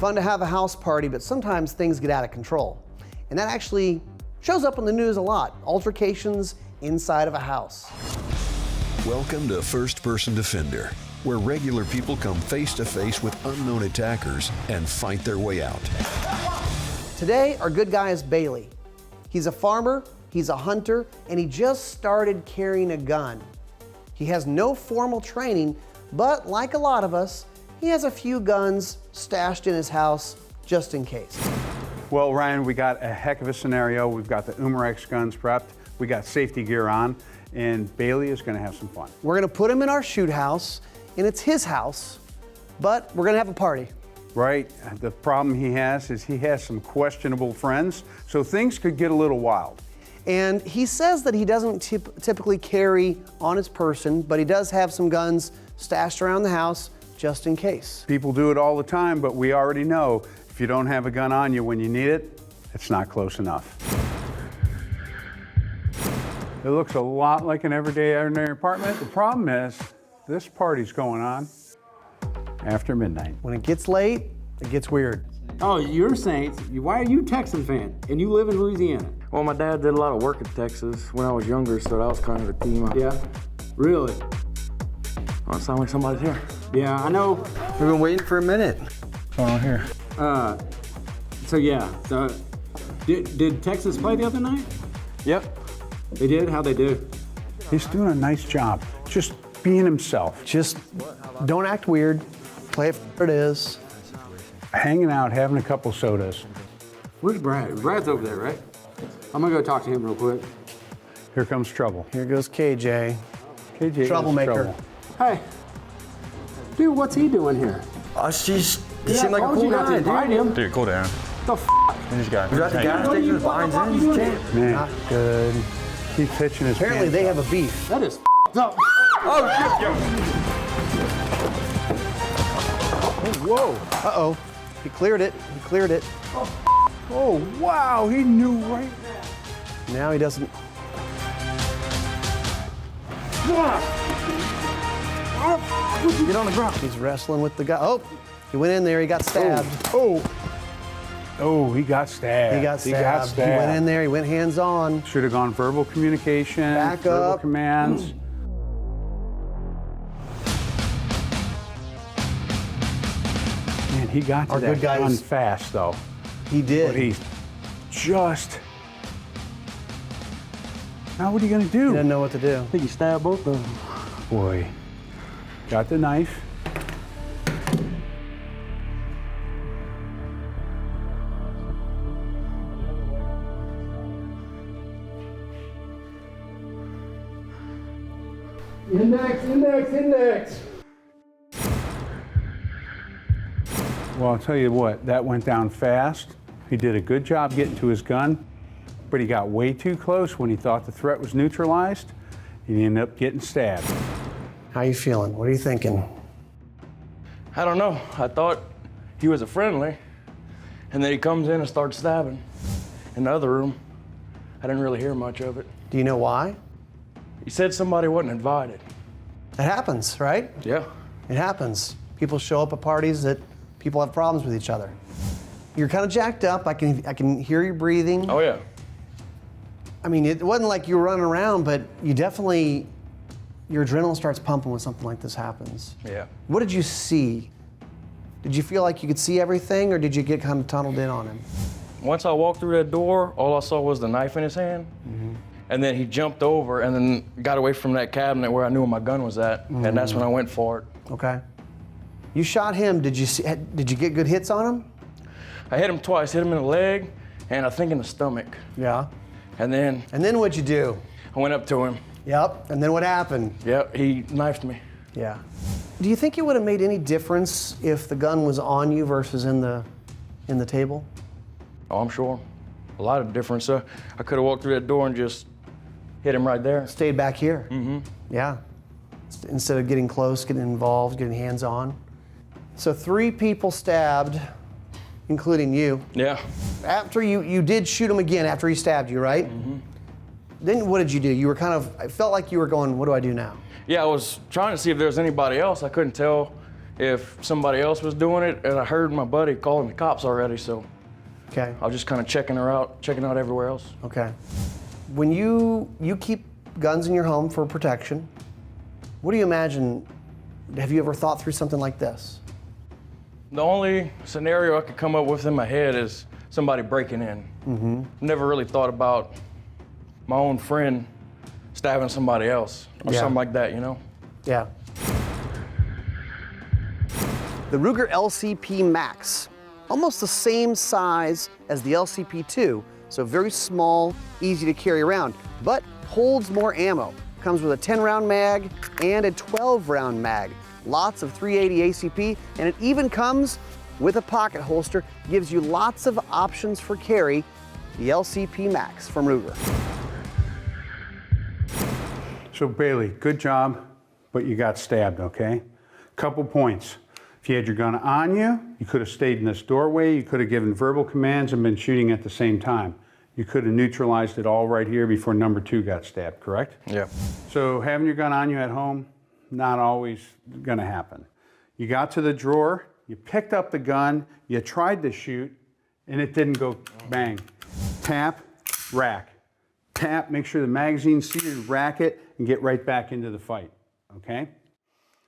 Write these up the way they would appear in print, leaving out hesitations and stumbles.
fun to have a house party, but sometimes things get out of control. And that actually shows up in the news a lot, altercations inside of a house. Welcome to First Person Defender, where regular people come face to face with unknown attackers and fight their way out. Today, our good guy is Bailey. He's a farmer, he's a hunter, and he just started carrying a gun. He has no formal training, but like a lot of us, he has a few guns stashed in his house just in case. Well, Ryan, we got a heck of a scenario. We've got the Umarex guns prepped, we got safety gear on, and Bailey is gonna have some fun. We're gonna put him in our shoot house, and it's his house, but we're gonna have a party. Right, the problem he has is he has some questionable friends, so things could get a little wild. And he says that he doesn't typically carry on his person, but he does have some guns stashed around the house just in case. People do it all the time, but we already know if you don't have a gun on you when you need it, it's not close enough. It looks a lot like an ordinary apartment. The problem is, this party's going on after midnight. When it gets late, it gets weird. Oh, you're Saints. Why are you a Texan fan? And you live in Louisiana? Well, my dad did a lot of work in Texas when I was younger, so that was kind of a theme. Yeah? Really? Oh, it sounds like somebody's here. Yeah, I know. We've been waiting for a minute. What's going on here? So did Texas play the other night? Yep. They did? How'd they do? He's doing a nice job, just being himself. Just don't act weird. Play it for it is. Hanging out, having a couple sodas. Where's Brad? Brad's over there, right? I'm gonna go talk to him real quick. Here comes trouble. Here goes KJ. KJ is Troublemaker. trouble. Hey, dude, what's he doing here? He seemed like a cool guy, Invite him. Dude, cool down. The f? This guy. We're at the gas station with lines in. You can't. Man, Not good. keep pitching his Apparently pants they up. have a beef. That is up. Whoa! Uh-oh. He cleared it. He cleared it. Oh, wow, he knew right. Now he doesn't. Get on the ground. He's wrestling with the guy. Oh, he went in there. He got stabbed. Oh, he got stabbed. He got stabbed. He went in there. He went hands on. Should have gone verbal communication, Back verbal up. commands. Man, he got to Our that good guy gun is- fast, though. He did. But he's just... Now what are you gonna He do? didn't know what to do. I think he stabbed both of them. Boy, got the knife. Index. Well, I'll tell you what, that went down fast. He did a good job getting to his gun, but he got way too close when he thought the threat was neutralized. He ended up getting stabbed. How you feeling? What are you thinking? I don't know. I thought he was a friendly, and then he comes in and starts stabbing. In the other room, I didn't really hear much of it. Do you know why? He said somebody wasn't invited. It happens, right? Yeah. It happens. People show up at parties that people have problems with each other. You're kind of jacked up. I can hear you breathing. Oh, yeah. I mean, it wasn't like you were running around, but you definitely, your adrenaline starts pumping when something like this happens. Yeah. What did you see? Did you feel like you could see everything, or did you get kind of tunneled in on him? Once I walked through that door, all I saw was the knife in his hand. And then he jumped over and then got away from that cabinet where I knew my gun was at. And that's when I went for it. Okay. You shot him. Did you get good hits on him? I hit him twice, hit him in the leg and I think in the stomach. Yeah. And then And then what'd you do? I went up to him. Yep. And then what happened? Yep, he knifed me. Yeah. Do you think it would have made any difference if the gun was on you versus in the table? Oh, I'm sure. A lot of difference. I could have walked through that door and just hit him right there. Stayed back here. Mm-hmm. Yeah. Instead of getting close, getting involved, getting hands on. So 3 people stabbed, including you. Yeah. After you did shoot him again after he stabbed you, right? Mm-hmm. Then what did you do? You were I felt like you were going, what do I do now? Yeah, I was trying to see if there was anybody else. I couldn't tell if somebody else was doing it, and I heard my buddy calling the cops already, so Okay. I was just kind of checking out everywhere else. Okay. When you keep guns in your home for protection, what do you imagine? Have you ever thought through something like this? The only scenario I could come up with in my head is somebody breaking in. Never really thought about my own friend stabbing somebody else or Yeah. something like that, you know? Yeah. The Ruger LCP Max, almost the same size as the LCP2, so very small, easy to carry around, but holds more ammo. Comes with a 10-round mag and a 12-round mag. Lots of 380 ACP, and it even comes with a pocket holster. Gives you lots of options for carry. The LCP Max from Ruger. So Bailey, good job, but you got stabbed, okay? Couple points. If you had your gun on you, you could have stayed in this doorway, you could have given verbal commands and been shooting at the same time. You could have neutralized it all right here before number 2 got stabbed, correct? Yeah. So having your gun on you at home, not always gonna happen. You got to the drawer, you picked up the gun, you tried to shoot, and it didn't go bang. Tap, rack. Tap, make sure the magazine's seated, rack it, and get right back into the fight, okay?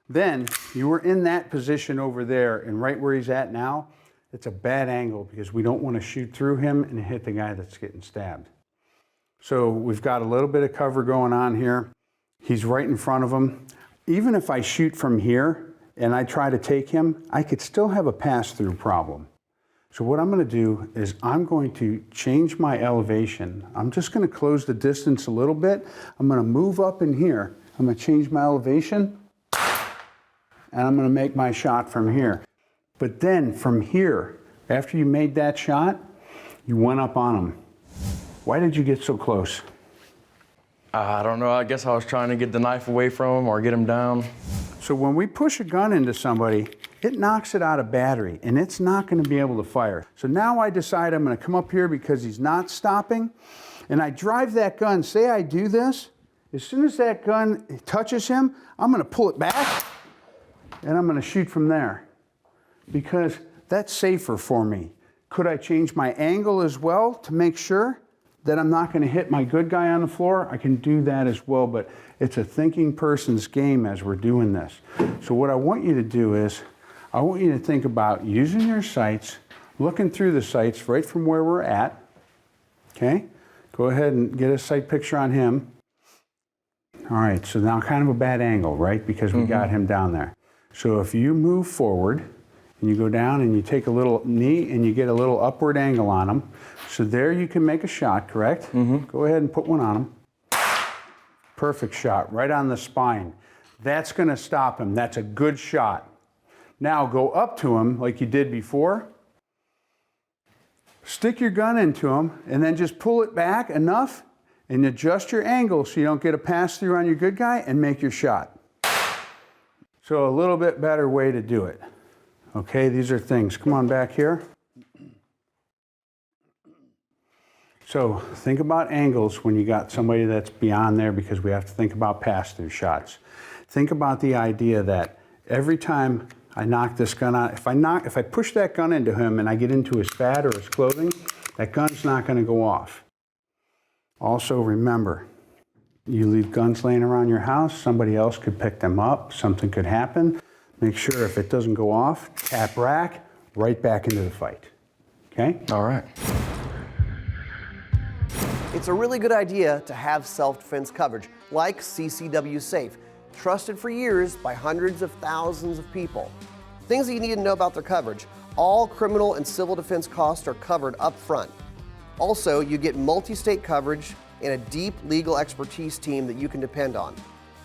Then you were in that position over there, and right where he's at now, it's a bad angle because we don't want to shoot through him and hit the guy that's getting stabbed. So we've got a little bit of cover going on here. He's right in front of him. Even if I shoot from here and I try to take him, I could still have a pass-through problem. So what I'm going to do is I'm going to change my elevation. I'm just going to close the distance a little bit. I'm going to move up in here. I'm going to change my elevation, and I'm going to make my shot from here. But then from here, after you made that shot, you went up on him. Why did you get so close? I don't know. I guess I was trying to get the knife away from him or get him down. So when we push a gun into somebody, it knocks it out of battery, and it's not going to be able to fire. So now I decide I'm going to come up here because he's not stopping, and I drive that gun. Say I do this, as soon as that gun touches him, I'm going to pull it back, and I'm going to shoot from there because that's safer for me. Could I change my angle as well to make sure that I'm not going to hit my good guy on the floor? I can do that as well, but it's a thinking person's game as we're doing this. So what I want you to do is, I want you to think about using your sights, looking through the sights right from where we're at, okay? Go ahead and get a sight picture on him. All right, so now kind of a bad angle, right? Because we got him down there. So if you move forward, and you go down and you take a little knee and you get a little upward angle on him. So there you can make a shot, correct? Go ahead and put one on him. Perfect shot, right on the spine. That's gonna stop him. That's a good shot. Now go up to him like you did before. Stick your gun into him and then just pull it back enough and adjust your angle so you don't get a pass through on your good guy and make your shot. So a little bit better way to do it. Okay, these are things. Come on back here. So think about angles when you got somebody that's beyond there because we have to think about pass-through shots. Think about the idea that every time I knock this gun out, if I push that gun into him and I get into his pad or his clothing, that gun's not going to go off. Also remember, you leave guns laying around your house, somebody else could pick them up, something could happen. Make sure if it doesn't go off, tap rack, right back into the fight. Okay? All right. It's a really good idea to have self-defense coverage, like CCW Safe, trusted for years by hundreds of thousands of people. Things that you need to know about their coverage. All criminal and civil defense costs are covered up front. Also, you get multi-state coverage and a deep legal expertise team that you can depend on.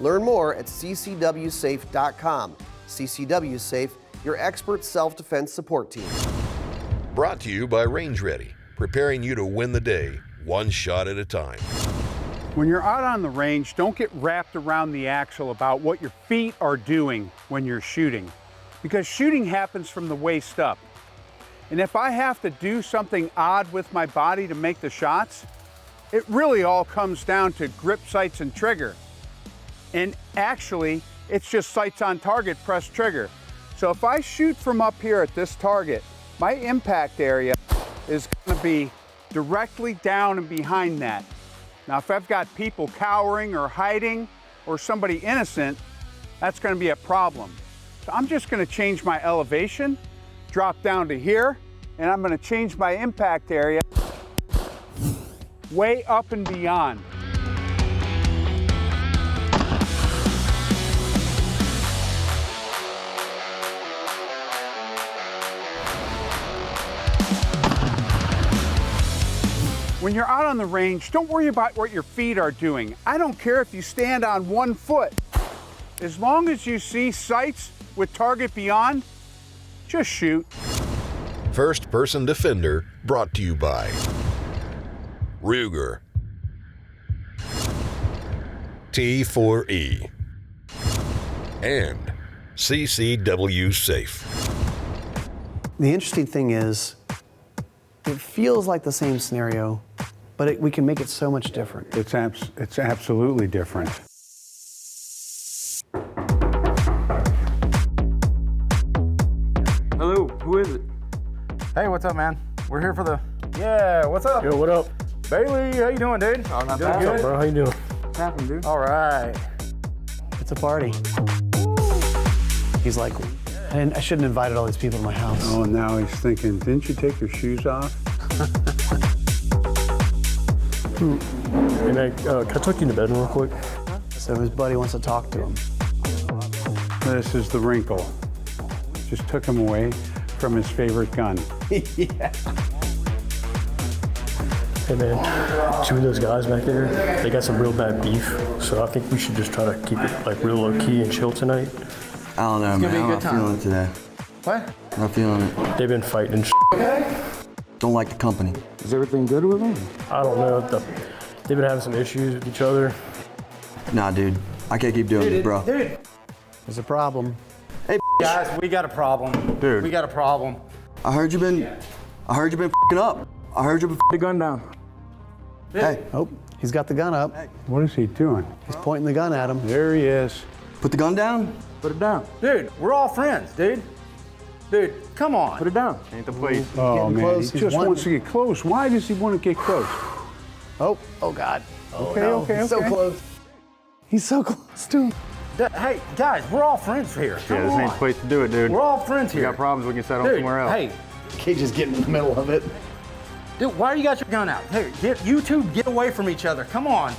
Learn more at ccwsafe.com. CCW Safe, your expert self-defense support team. Brought to you by Range Ready, preparing you to win the day, one shot at a time. When you're out on the range, don't get wrapped around the axle about what your feet are doing when you're shooting, because shooting happens from the waist up. And if I have to do something odd with my body to make the shots, it really all comes down to grip, sights, and trigger. And actually, it's just sights on target, press trigger. So if I shoot from up here at this target, my impact area is going to be directly down and behind that. Now, if I've got people cowering or hiding or somebody innocent, that's going to be a problem. So I'm just going to change my elevation, drop down to here, and I'm going to change my impact area way up and beyond. When you're out on the range, don't worry about what your feet are doing. I don't care if you stand on 1 foot. As long as you see sights with target beyond, just shoot. First Person Defender brought to you by Ruger, T4E, and CCW Safe. The interesting thing is, it feels like the same scenario, but we can make it so much different. It's absolutely different. Hello, who is it? Hey, what's up, man? We're here for the... Yeah, what's up? Yo, what up? Bailey, how you doing, dude? Oh, not Doing bad. good? What's up, bro? How you doing? What's happening, dude? All right. It's a party. He's like, I shouldn't have invited all these people to my house. Oh, now he's thinking, didn't you take your shoes off? Hey, man, can I tuck you in the bedroom real quick? So his buddy wants to talk to him. This is the wrinkle. Just took him away from his favorite gun. Yeah. Hey, man, two of those guys back there, they got some real bad beef, so I think we should just try to keep it like real low key and chill tonight. I don't know, man. I'm not feeling it today. What? I'm not feeling it. They've been fighting and Don't like the company. Is everything good with them? I don't know. They've been having some issues with each other. Nah, dude. I can't keep doing this, bro. Dude, There's a problem. Hey, guys, we got a problem. Dude. We got a problem. I heard you been f***ing up. I heard you been The gun down. Hey, Oh, he's got the gun up. What is he doing? He's pointing the gun at him. There he is. put the gun down. Put it down. Dude, we're all friends, dude. Dude, come on. Put it down. Ain't the place. Oh, getting man, close. he He's just wanting- wants to get close. Why does he want to get close? Oh God. Oh, Okay, no. okay, He's so okay. close. He's so close to him. Hey, guys, we're all friends here. Come Yeah, this ain't on. the place to do it, dude. We're all friends We here. got problems, we can settle Dude, somewhere else. hey, Can't just get in the middle of it. dude, why do you got your gun out? Hey, you two get away from each other. Come on.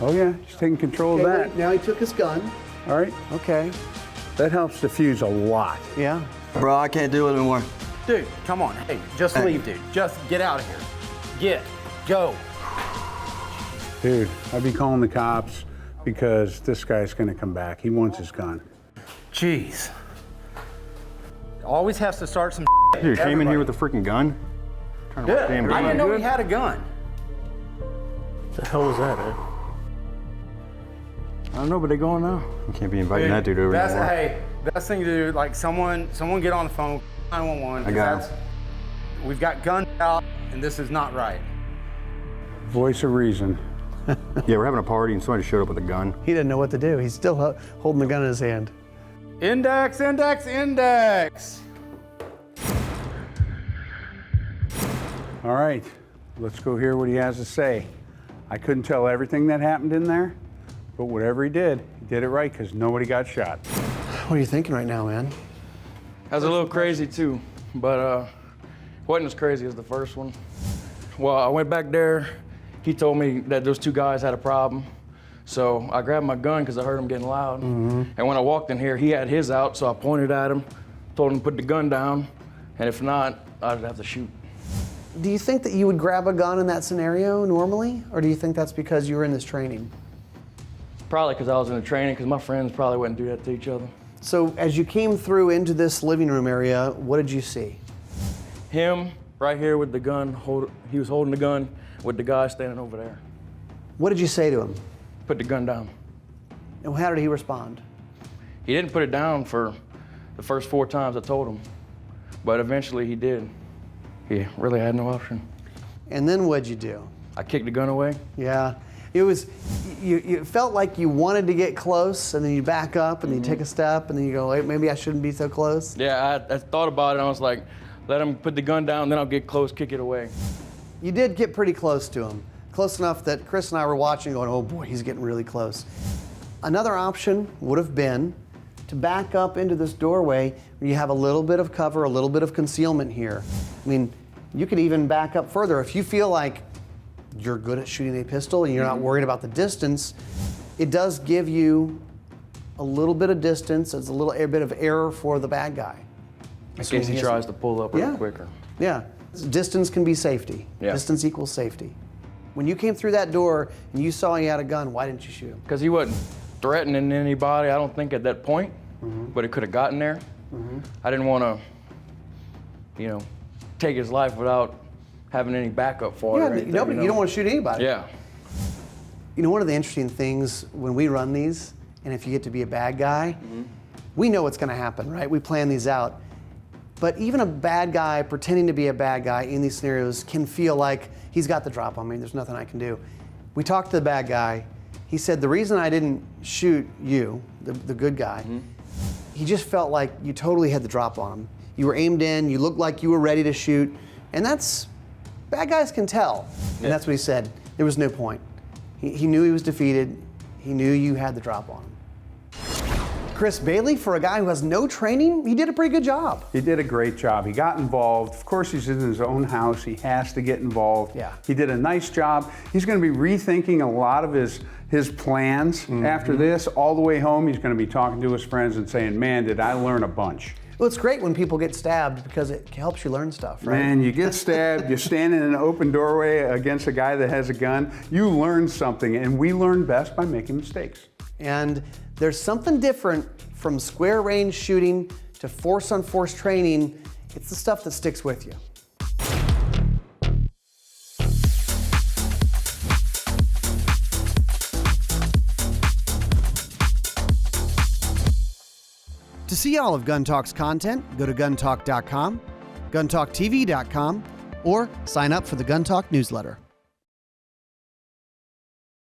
Oh, yeah, he's taking control of that. Now he took his gun. All right, Okay. that helps diffuse a lot. Yeah. Bro, I can't do it anymore. Dude, come on. Hey, just Hey. leave, dude. Just get out of here. Go. Dude, I'd be calling the cops because this guy's going to come back. He wants his gun. Jeez. Always has to start some. Dude, came in here with a freaking gun. Trying to Dude, watch damn I didn't know good. he had a gun. The hell was that, man? I don't know, but they going now. You can't be inviting that dude over Best, anymore. hey, best thing to do, like someone get on the phone, 911. 'cause I got that's- We've got guns out, and this is not right. Voice of reason. Yeah, we're having a party and somebody showed up with a gun. He didn't know what to do. He's still holding the gun in his hand. Index, index, index. All right, let's go hear what he has to say. I couldn't tell everything that happened in there, but whatever he did it right because nobody got shot. What are you thinking right now, man? That was a little crazy too, but wasn't as crazy as the first one. Well, I went back there. He told me that those two guys had a problem. So I grabbed my gun because I heard him getting loud. And when I walked in here, he had his out, so I pointed at him, told him to put the gun down, and if not, I'd have to shoot. Do you think that you would grab a gun in that scenario normally? Or do you think that's because you were in this training? Probably because I was in the training, because my friends probably wouldn't do that to each other. So as you came through into this living room area, what did you see? Him, right here with the gun, he was holding the gun with the guy standing over there. What did you say to him? Put the gun down. And how did he respond? He didn't put it down for the first 4 times I told him, but eventually he did. He really had no option. And then what'd you do? I kicked the gun away. Yeah. It was, you felt like you wanted to get close, and then you back up, and then you take a step, and then you go, wait, maybe I shouldn't be so close. Yeah, I thought about it, and I was like, let him put the gun down, then I'll get close, kick it away. You did get pretty close to him. Close enough that Chris and I were watching going, oh boy, he's getting really close. Another option would have been to back up into this doorway where you have a little bit of cover, a little bit of concealment here. I mean, you could even back up further. If you feel like you're good at shooting a pistol and you're not worried about the distance, it does give you a little bit of distance. It's a little bit of error for the bad guy. In case he tries to pull up real quicker. Yeah, distance can be safety. Yeah. Distance equals safety. When you came through that door and you saw he had a gun, why didn't you shoot him? Because he wasn't threatening anybody, I don't think, at that point, but it could have gotten there. I didn't want to, you know, take his life without having any backup for it. Yeah, or anything, nobody, you don't want to shoot anybody. Yeah. You know, one of the interesting things when we run these, and if you get to be a bad guy, we know what's going to happen, right? We plan these out. But even a bad guy pretending to be a bad guy in these scenarios can feel like he's got the drop on me, there's nothing I can do. We talked to the bad guy. He said, the reason I didn't shoot you, the good guy, he just felt like you totally had the drop on him. You were aimed in, you looked like you were ready to shoot, and that's, bad guys can tell. And that's what he said. There was no point. He knew he was defeated. He knew you had the drop on him. Chris Bailey, for a guy who has no training, he did a pretty good job. He did a great job. He got involved. Of course, he's in his own house. He has to get involved. Yeah. He did a nice job. He's going to be rethinking a lot of his plans after this. All the way home, he's going to be talking to his friends and saying, man, did I learn a bunch. Well, it's great when people get stabbed because it helps you learn stuff, right? Man, you get stabbed, you stand in an open doorway against a guy that has a gun, you learn something, and we learn best by making mistakes. And there's something different from square range shooting to force on force training. It's the stuff that sticks with you. To see all of Gun Talk's content, go to guntalk.com, guntalktv.com, or sign up for the Gun Talk newsletter.